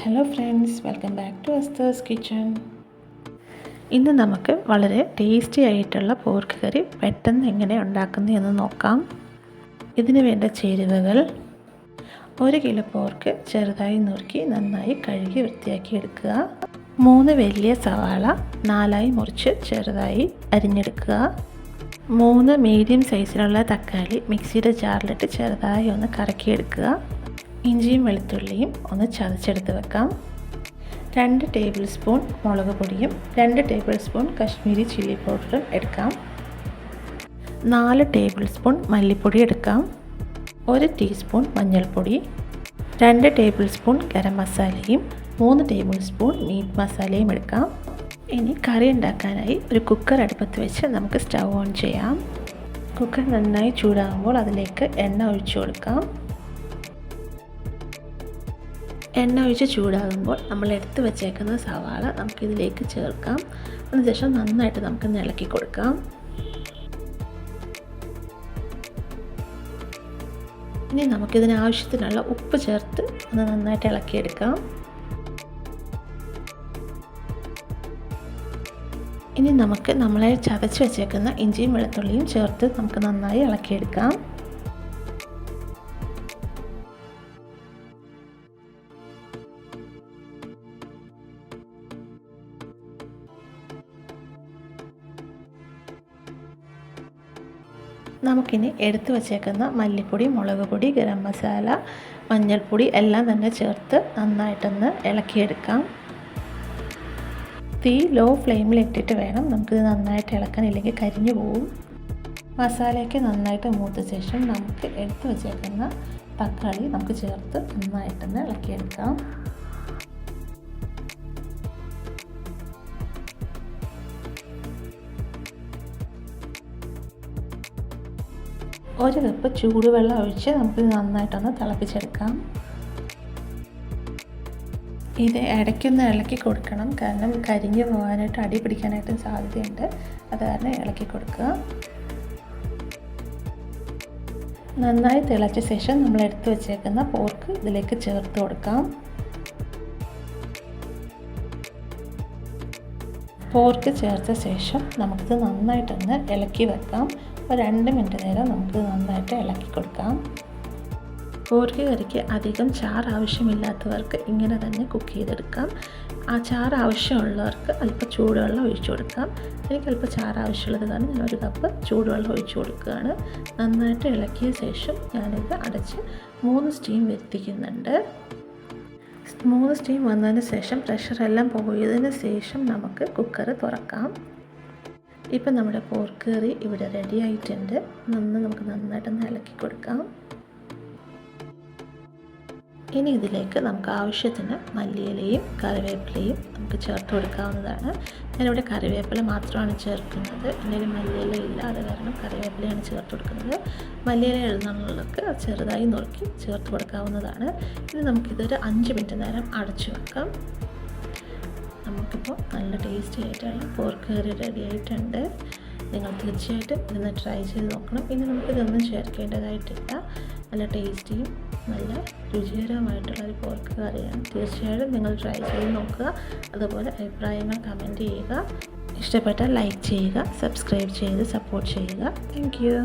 Hello friends, welcome back to അസ്തേഴ്സ് kitchen. ഇന്ന് നമുക്ക് വളരെ ടേസ്റ്റി ആയിട്ടുള്ള പോർക്ക് കറി പെട്ടെന്ന് എങ്ങനെ ഉണ്ടാക്കുന്നതെന്ന് നോക്കാം. ഇതിന് വേണ്ട ചേരുവകൾ: 1 കിലോ പോർക്ക് ചെറുതായി നുറുക്കി നന്നായി കഴുകി വൃത്തിയാക്കി എടുക്കുക. 3 വലിയ സവാള 4ആയി മുറിച്ച് ചെറുതായി അരിഞ്ഞെടുക്കുക. 3 മീഡിയം സൈസിലുള്ള തക്കാളി മിക്സിയുടെ ജാറിലിട്ട് ചെറുതായി ഒന്ന് കറക്കിയെടുക്കുക. ഇഞ്ചിയും വെളുത്തുള്ളിയും ഒന്ന് ചതച്ചെടുത്ത് വെക്കാം. 2 ടേബിൾ സ്പൂൺ മുളക് പൊടിയും 2 ടേബിൾ സ്പൂൺ കശ്മീരി ചില്ലി പൗഡറും എടുക്കാം. 4 ടേബിൾ സ്പൂൺ മല്ലിപ്പൊടി എടുക്കാം. 1 ടീസ്പൂൺ മഞ്ഞൾപ്പൊടി, 2 ടേബിൾ സ്പൂൺ ഗരം മസാലയും 3 ടേബിൾ സ്പൂൺ മീറ്റ് മസാലയും എടുക്കാം. ഇനി കറി ഉണ്ടാക്കാനായി ഒരു കുക്കർ അടുപ്പത്ത് വെച്ച് നമുക്ക് സ്റ്റൗ ഓൺ ചെയ്യാം. കുക്കർ നന്നായി ചൂടാകുമ്പോൾ അതിലേക്ക് എണ്ണ ഒഴിച്ചു കൊടുക്കാം. എണ്ണ ഒഴിച്ച് ചൂടാകുമ്പോൾ നമ്മൾ എടുത്ത് വെച്ചേക്കുന്ന സവാള നമുക്കിതിലേക്ക് ചേർക്കാം. അതിനുശേഷം നന്നായിട്ട് നമുക്ക് ഇളക്കി കൊടുക്കാം. ഇനി നമുക്കിതിന് ആവശ്യത്തിനുള്ള ഉപ്പ് ചേർത്ത് ഒന്ന് നന്നായിട്ട് ഇളക്കിയെടുക്കാം. ഇനി നമുക്ക് നമ്മളെ ചതച്ച് വെച്ചേക്കുന്ന ഇഞ്ചിയും വെളുത്തുള്ളിയും ചേർത്ത് നമുക്ക് നന്നായി ഇളക്കിയെടുക്കാം. നമുക്കിനി എടുത്തു വച്ചേക്കുന്ന മല്ലിപ്പൊടി, മുളക് പൊടി, ഗരം മസാല, മഞ്ഞൾപ്പൊടി എല്ലാം തന്നെ ചേർത്ത് നന്നായിട്ടൊന്ന് ഇളക്കിയെടുക്കാം. തീ ലോ ഫ്ലെയിമിൽ ഇട്ടിട്ട് വേണം നമുക്കിത് നന്നായിട്ട് ഇളക്കാൻ, ഇല്ലെങ്കിൽ കരിഞ്ഞു പോവും. മസാലയൊക്കെ നന്നായിട്ട് മൂത്ത ശേഷം നമുക്ക് എടുത്തു വച്ചേക്കുന്ന തക്കാളി നമുക്ക് ചേർത്ത് നന്നായിട്ടൊന്ന് ഇളക്കിയെടുക്കാം. ഒരു കപ്പ് ചൂടുവെള്ളം ഒഴിച്ച് നമുക്ക് നന്നായിട്ടൊന്ന് തിളപ്പിച്ചെടുക്കാം. ഇത് ഇടയ്ക്കൊന്ന് ഇളക്കി കൊടുക്കണം, കാരണം കരിഞ്ഞു പോകാനായിട്ട് അടി പിടിക്കാനായിട്ടും സാധ്യതയുണ്ട്. അത് കാരണം ഇളക്കി കൊടുക്കുക. നന്നായി തിളച്ച ശേഷം നമ്മൾ എടുത്തു വച്ചേക്കുന്ന പോർക്ക് ഇതിലേക്ക് ചേർത്ത് കൊടുക്കാം. പോർക്ക് ചേർത്ത ശേഷം നമുക്കിത് നന്നായിട്ടൊന്ന് ഇളക്കി വെക്കാം. ഒരു 2 മിനിറ്റ് നേരം നമുക്ക് നന്നായിട്ട് ഇളക്കി കൊടുക്കാം. പോർക്ക് കറിക്ക് അധികം ചാറ് ആവശ്യമില്ലാത്തവർക്ക് ഇങ്ങനെ തന്നെ കുക്ക് ചെയ്തെടുക്കാം. ആ ചാറ് ആവശ്യമുള്ളവർക്ക് അല്പം ചൂടുവെള്ളം ഒഴിച്ചു കൊടുക്കാം. എനിക്ക് അല്പം ചാറ് ആവശ്യമുള്ളത് കാരണം ഞാൻ 1 കപ്പ് ചൂടുവെള്ളം ഒഴിച്ചു കൊടുക്കുകയാണ്. നന്നായിട്ട് ഇളക്കിയ ശേഷം ഞാനിത് അടച്ച് 3 സ്റ്റീം വരുത്തിക്കുന്നുണ്ട്. 3 സ്റ്റീം വന്നതിന് ശേഷം പ്രഷറെല്ലാം പോയതിന് ശേഷം നമുക്ക് കുക്കർ തുറക്കാം. ഇപ്പം നമ്മുടെ പോർക്ക് കറി ഇവിടെ റെഡി ആയിട്ടുണ്ട്. നമുക്ക് നന്നായിട്ടൊന്ന് ഇളക്കി കൊടുക്കാം. ഇനി ഇതിലേക്ക് നമുക്ക് ആവശ്യത്തിന് മല്ലിയിലയും കറിവേപ്പിലയും നമുക്ക് ചേർത്ത് കൊടുക്കാവുന്നതാണ്. ഞാനിവിടെ കറിവേപ്പില മാത്രമാണ് ചേർക്കുന്നത്, എൻ്റെ മല്ലിയില ഇല്ല, അത് കാരണം കറിവേപ്പിലയാണ് ചേർത്ത് കൊടുക്കുന്നത്. മല്ലിയില എഴുതുന്നവർക്ക് ചെറുതായി നുറുക്കി ചേർത്ത് കൊടുക്കാവുന്നതാണ്. ഇനി നമുക്കിതൊരു 5 മിനിറ്റ് നേരം അടച്ചു വെക്കാം. നമുക്കിപ്പോൾ നല്ല ടേസ്റ്റി ആയിട്ടുള്ള പോർക്ക് കറി റെഡി ആയിട്ടുണ്ട്. നിങ്ങൾ തീർച്ചയായിട്ടും ഇതൊന്ന് ട്രൈ ചെയ്ത് നോക്കണം. ഇനി നമുക്കിതൊന്നും ചേർക്കേണ്ടതായിട്ടില്ല. നല്ല ടേസ്റ്റിയും നല്ല രുചികരമായിട്ടുള്ളൊരു പോർക്ക് കറിയാണ്. തീർച്ചയായിട്ടും നിങ്ങൾ ട്രൈ ചെയ്ത് നോക്കുക. അതുപോലെ അഭിപ്രായങ്ങൾ കമൻറ്റ് ചെയ്യുക. ഇഷ്ടപ്പെട്ടാൽ ലൈക്ക് ചെയ്യുക, സബ്സ്ക്രൈബ് ചെയ്ത് സപ്പോർട്ട് ചെയ്യുക. Thank you.